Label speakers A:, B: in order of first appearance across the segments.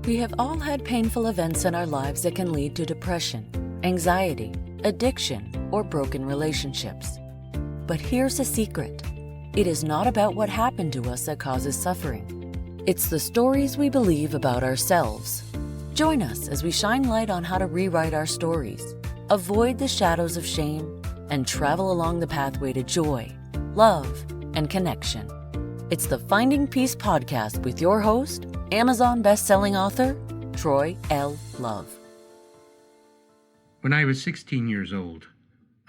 A: We have all had painful events in our lives that can lead to depression, anxiety, addiction, or broken relationships. But here's a secret. It is not about what happened to us that causes suffering. It's the stories we believe about ourselves. Join us as we shine light on how to rewrite our stories, avoid the shadows of shame, and travel along the pathway to joy, love, and connection. It's the Finding Peace podcast with your host, Amazon best-selling author, Troy L. Love.
B: When I was 16 years old,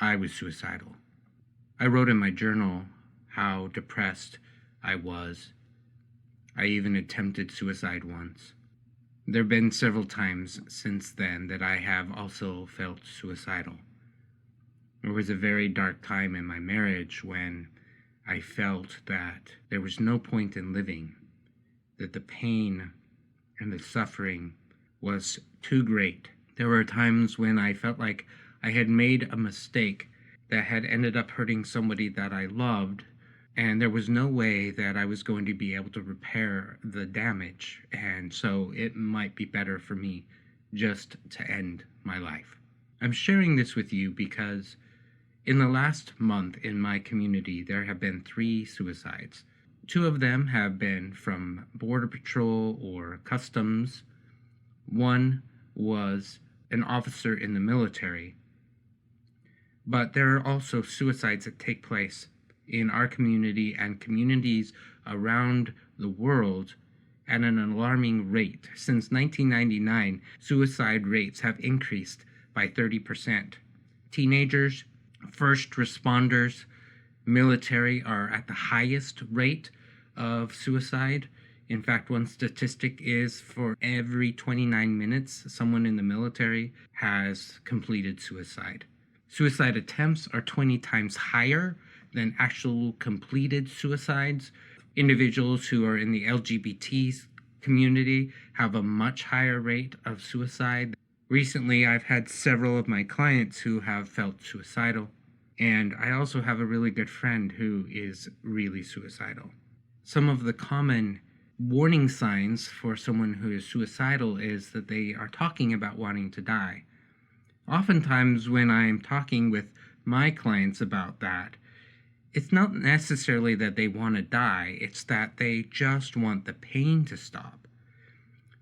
B: I was suicidal. I wrote in my journal how depressed I was. I even attempted suicide once. There have been several times since then that I have also felt suicidal. There was a very dark time in my marriage when I felt that there was no point in living, that the pain and the suffering was too great. There were times when I felt like I had made a mistake that had ended up hurting somebody that I loved, and there was no way that I was going to be able to repair the damage, and so it might be better for me just to end my life. I'm sharing this with you because in the last month in my community, there have been 3 suicides. 2 of them have been from Border Patrol or Customs. One was an officer in the military. But there are also suicides that take place in our community and communities around the world at an alarming rate. Since 1999, suicide rates have increased by 30%. Teenagers, first responders, military are at the highest rate of suicide. In fact, one statistic is for every 29 minutes, someone in the military has completed suicide. Suicide attempts are 20 times higher than actual completed suicides. Individuals who are in the LGBT community have a much higher rate of suicide. Recently, I've had several of my clients who have felt suicidal, and I also have a really good friend who is really suicidal. Some of the common warning signs for someone who is suicidal is that they are talking about wanting to die. Oftentimes when I'm talking with my clients about that, it's not necessarily that they want to die, it's that they just want the pain to stop.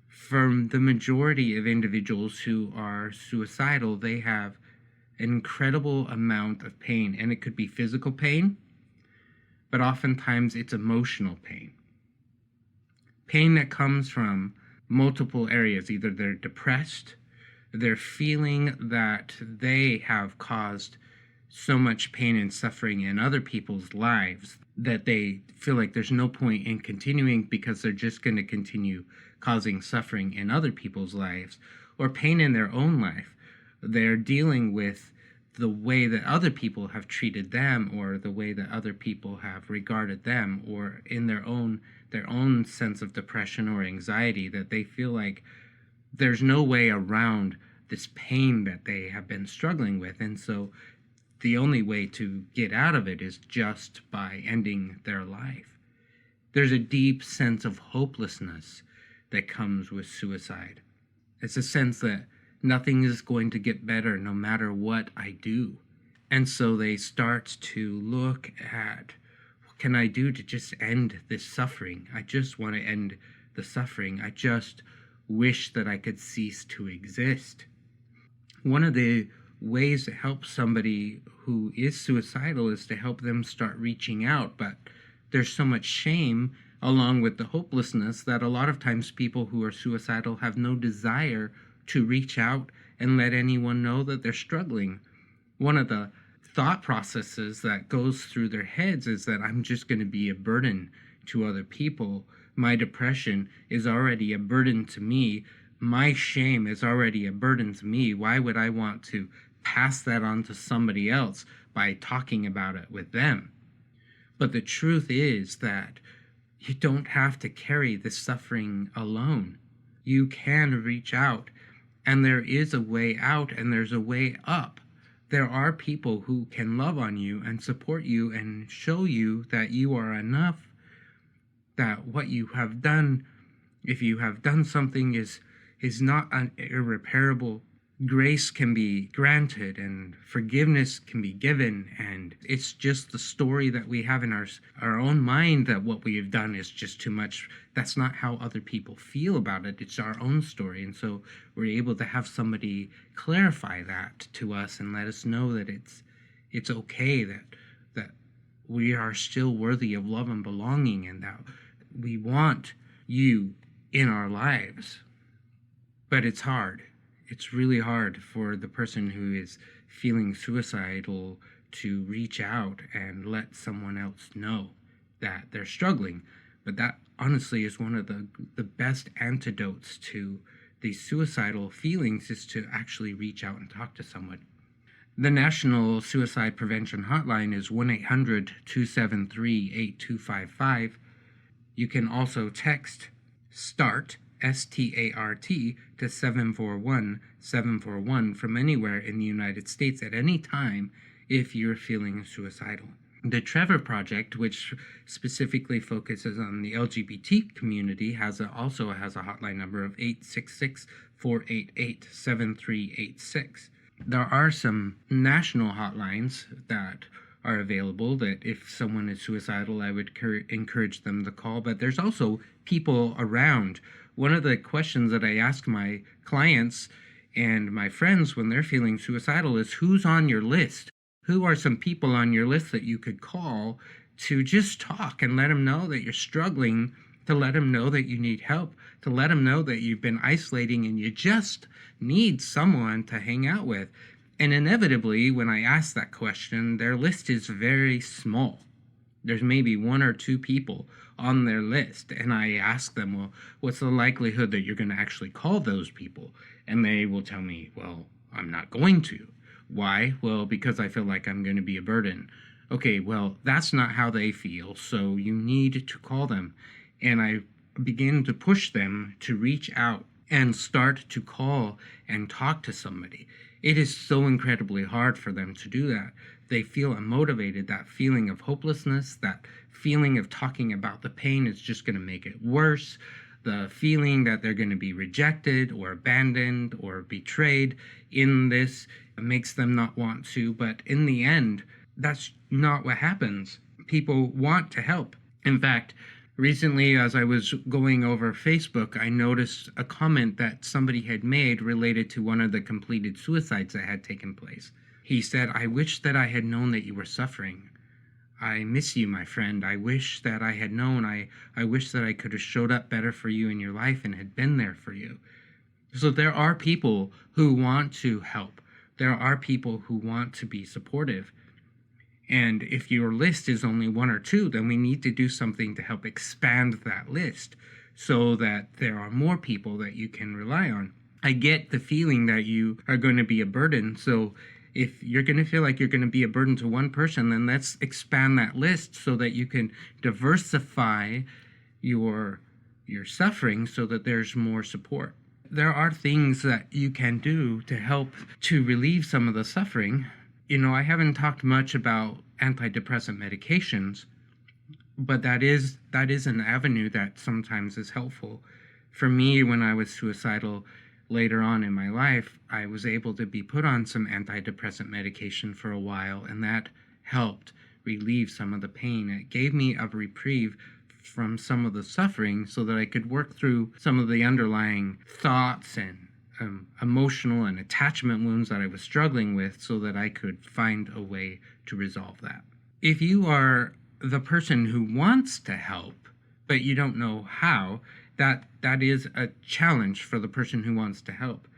B: For the majority of individuals who are suicidal, they have an incredible amount of pain, and it could be physical pain, but oftentimes it's emotional pain. Pain that comes from multiple areas. Either they're depressed, they're feeling that they have caused so much pain and suffering in other people's lives that they feel like there's no point in continuing because they're just going to continue causing suffering in other people's lives, or pain in their own life. They're dealing with the way that other people have treated them, or the way that other people have regarded them, or in their own sense of depression or anxiety, that they feel like there's no way around this pain that they have been struggling with. And so the only way to get out of it is just by ending their life. There's a deep sense of hopelessness that comes with suicide. It's a sense that nothing is going to get better no matter what I do. And so they start to look at, what can I do to just end this suffering? I just want to end the suffering. I just wish that I could cease to exist. One of the ways to help somebody who is suicidal is to help them start reaching out, but there's so much shame along with the hopelessness that a lot of times people who are suicidal have no desire to reach out and let anyone know that they're struggling. One of the thought processes that goes through their heads is that I'm just going to be a burden to other people. My depression is already a burden to me. My shame is already a burden to me. Why would I want to pass that on to somebody else by talking about it with them? But the truth is that you don't have to carry this suffering alone. You can reach out, and there is a way out, and there's a way up. There are people who can love on you and support you and show you that you are enough, that what you have done if you have done something is not irreparable, grace can be granted and forgiveness can be given, and it's just the story that we have in our own mind that what we have done is just too much. That's not how other people feel about it. It's our own story. And so we're able to have somebody clarify that to us and let us know that it's okay, that we are still worthy of love and belonging, and that we want you in our lives. But it's hard. It's really hard for the person who is feeling suicidal to reach out and let someone else know that they're struggling. But that honestly is one of the best antidotes to these suicidal feelings, is to actually reach out and talk to someone. The National Suicide Prevention Hotline is 1-800-273-8255. You can also text START, S-T-A-R-T, to 741-741 from anywhere in the United States at any time if you're feeling suicidal. The Trevor Project, which specifically focuses on the LGBT community, also has a hotline number of 866-488-7386. There are some national hotlines that are available that if someone is suicidal, I would encourage them to call, but there's also people around. One of the questions that I ask my clients and my friends when they're feeling suicidal is, who's on your list? Who are some people on your list that you could call to just talk and let them know that you're struggling, to let them know that you need help, to let them know that you've been isolating and you just need someone to hang out with. And inevitably, when I ask that question, their list is very small. There's maybe one or two people on their list, and I ask them, well, what's the likelihood that you're going to actually call those people? And they will tell me, well, I'm not going to. Why? Well, because I feel like I'm going to be a burden. Okay, well, that's not how they feel, so you need to call them. And I begin to push them to reach out and start to call and talk to somebody. It is so incredibly hard for them to do that. They feel unmotivated. That feeling of hopelessness, that feeling of talking about the pain is just going to make it worse. The feeling that they're going to be rejected or abandoned or betrayed in this makes them not want to. But in the end, that's not what happens. People want to help. In fact, recently, as I was going over Facebook, I noticed a comment that somebody had made related to one of the completed suicides that had taken place. He said, "I wish that I had known that you were suffering. I miss you, my friend. I wish that I had known. I wish that I could have showed up better for you in your life and had been there for you." So there are people who want to help. There are people who want to be supportive. And if your list is only one or two, then we need to do something to help expand that list so that there are more people that you can rely on. I get the feeling that you are going to be a burden. So if you're going to feel like you're going to be a burden to one person, then let's expand that list so that you can diversify your suffering so that there's more support. There are things that you can do to help to relieve some of the suffering. You know, I haven't talked much about antidepressant medications, but that is an avenue that sometimes is helpful. For me, when I was suicidal later on in my life, I was able to be put on some antidepressant medication for a while, and that helped relieve some of the pain. It gave me a reprieve from some of the suffering so that I could work through some of the underlying thoughts and emotional and attachment wounds that I was struggling with so that I could find a way to resolve that. If you are the person who wants to help, but you don't know how, that is a challenge for the person who wants to help.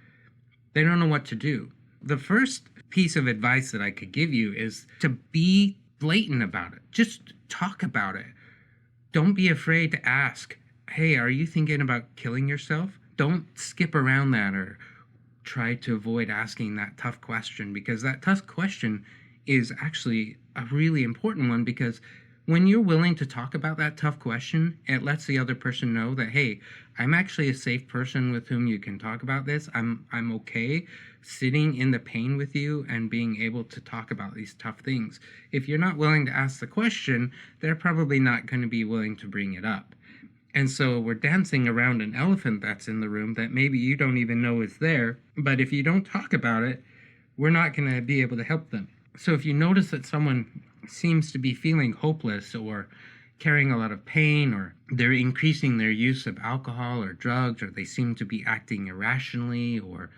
B: They don't know what to do. The first piece of advice that I could give you is to be blatant about it. Just talk about it. Don't be afraid to ask, hey, are you thinking about killing yourself? Don't skip around that or try to avoid asking that tough question, because that tough question is actually a really important one, because when you're willing to talk about that tough question, it lets the other person know that, hey, I'm actually a safe person with whom you can talk about this. I'm okay sitting in the pain with you and being able to talk about these tough things. If you're not willing to ask the question, they're probably not going to be willing to bring it up. And so we're dancing around an elephant that's in the room that maybe you don't even know is there. But if you don't talk about it, we're not going to be able to help them. So if you notice that someone seems to be feeling hopeless or carrying a lot of pain, or they're increasing their use of alcohol or drugs, or they seem to be acting irrationally or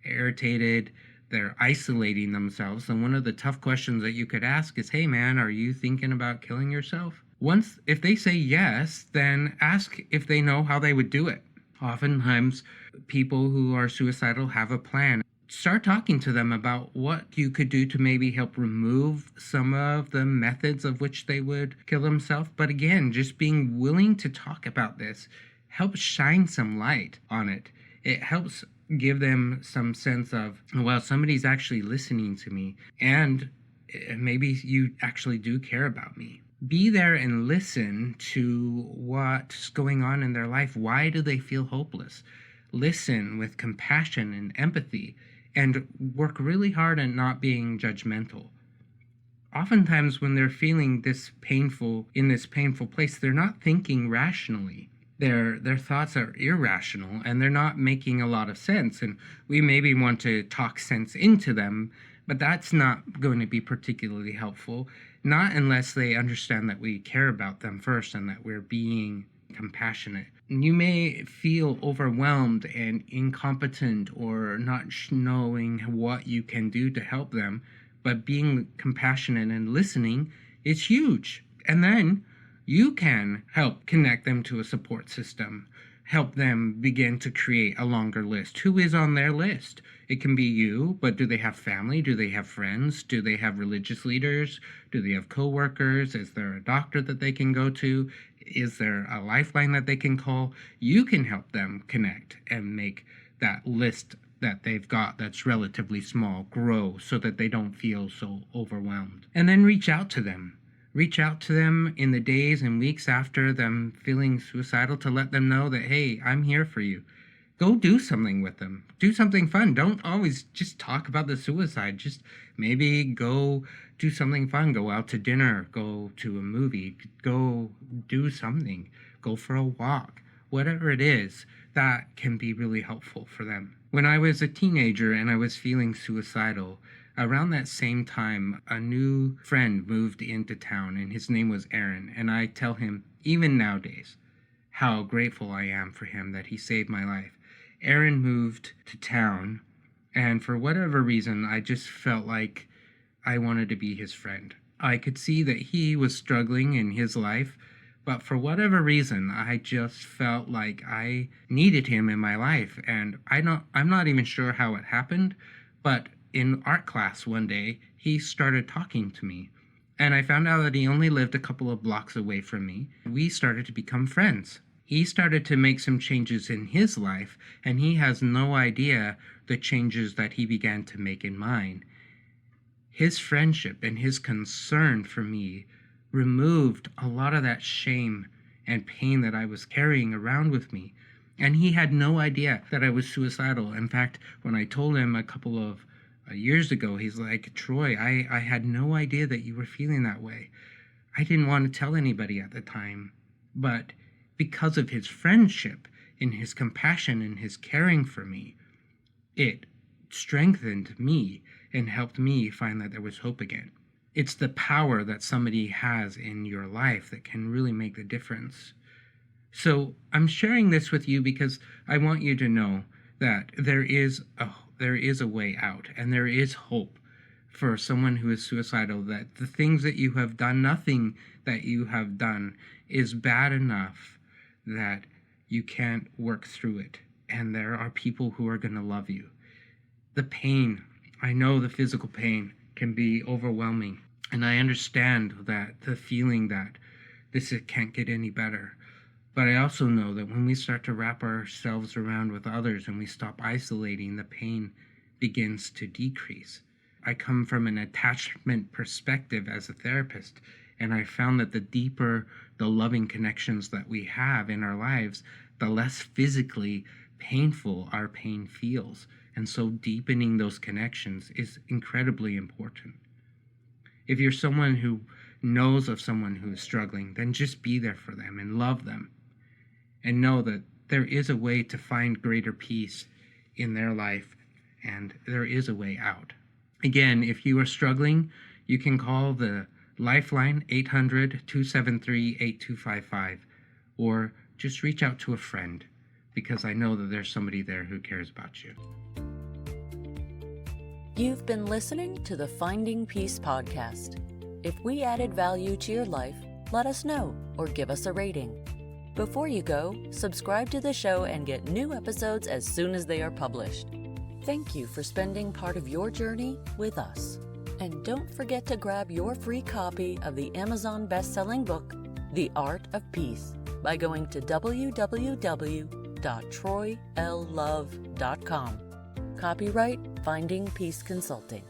B: irritated, they're isolating themselves, then one of the tough questions that you could ask is, hey man, are you thinking about killing yourself? If they say yes, then ask if they know how they would do it. Oftentimes, people who are suicidal have a plan. Start talking to them about what you could do to maybe help remove some of the methods of which they would kill themselves. But again, just being willing to talk about this helps shine some light on it. It helps give them some sense of, well, somebody's actually listening to me, and maybe you actually do care about me. Be there and listen to what's going on in their life. Why do they feel hopeless? Listen with compassion and empathy, and work really hard at not being judgmental. Oftentimes when they're feeling in this painful place, they're not thinking rationally. Their thoughts are irrational, and they're not making a lot of sense, and we maybe want to talk sense into them, but that's not going to be particularly helpful, not unless they understand that we care about them first and that we're being compassionate. You may feel overwhelmed and incompetent or not knowing what you can do to help them, but being compassionate and listening is huge. And then you can help connect them to a support system, help them begin to create a longer list. Who is on their list? It can be you, but do they have family? Do they have friends? Do they have religious leaders? Do they have coworkers? Is there a doctor that they can go to? Is there a lifeline that they can call? You can help them connect and make that list that they've got that's relatively small grow so that they don't feel so overwhelmed. And then reach out to them. Reach out to them in the days and weeks after them feeling suicidal to let them know that, hey, I'm here for you. Go do something with them. Do something fun. Don't always just talk about the suicide. Just maybe go do something fun. Go out to dinner. Go to a movie. Go do something. Go for a walk. Whatever it is, that can be really helpful for them. When I was a teenager and I was feeling suicidal, around that same time, a new friend moved into town, and his name was Aaron. And I tell him, even nowadays, how grateful I am for him that he saved my life. Aaron moved to town, and for whatever reason, I just felt like I wanted to be his friend. I could see that he was struggling in his life, but for whatever reason, I just felt like I needed him in my life. And I'm not even sure how it happened, but in art class one day, he started talking to me. And I found out that he only lived a couple of blocks away from me. We started to become friends. He started to make some changes in his life, and he has no idea the changes that he began to make in mine. His friendship and his concern for me removed a lot of that shame and pain that I was carrying around with me. And he had no idea that I was suicidal. In fact, when I told him a couple of years ago, he's like, Troy, I had no idea that you were feeling that way. I didn't want to tell anybody at the time, but because of his friendship and his compassion and his caring for me, it strengthened me and helped me find that there was hope again. It's the power that somebody has in your life that can really make the difference. So I'm sharing this with you because I want you to know that there is a way out, and there is hope for someone who is suicidal, that the things that you have done, nothing that you have done is bad enough that you can't work through it. And there are people who are going to love you. The pain, I know the physical pain can be overwhelming. And I understand that the feeling that this can't get any better. But I also know that when we start to wrap ourselves around with others and we stop isolating, the pain begins to decrease. I come from an attachment perspective as a therapist, and I found that the deeper the loving connections that we have in our lives, the less physically painful our pain feels. And so deepening those connections is incredibly important. If you're someone who knows of someone who is struggling, then just be there for them and love them. and know that there is a way to find greater peace in their life, and there is a way out. Again, if you are struggling, you can call the Lifeline 800-273-8255, or just reach out to a friend, because I know that there's somebody there who cares about you.
A: You've been listening to the Finding Peace podcast. If we added value to your life, let us know or give us a rating. Before you go, subscribe to the show and get new episodes as soon as they are published. Thank you for spending part of your journey with us. And don't forget to grab your free copy of the Amazon best-selling book, The Art of Peace, by going to www.troylove.com. Copyright Finding Peace Consulting.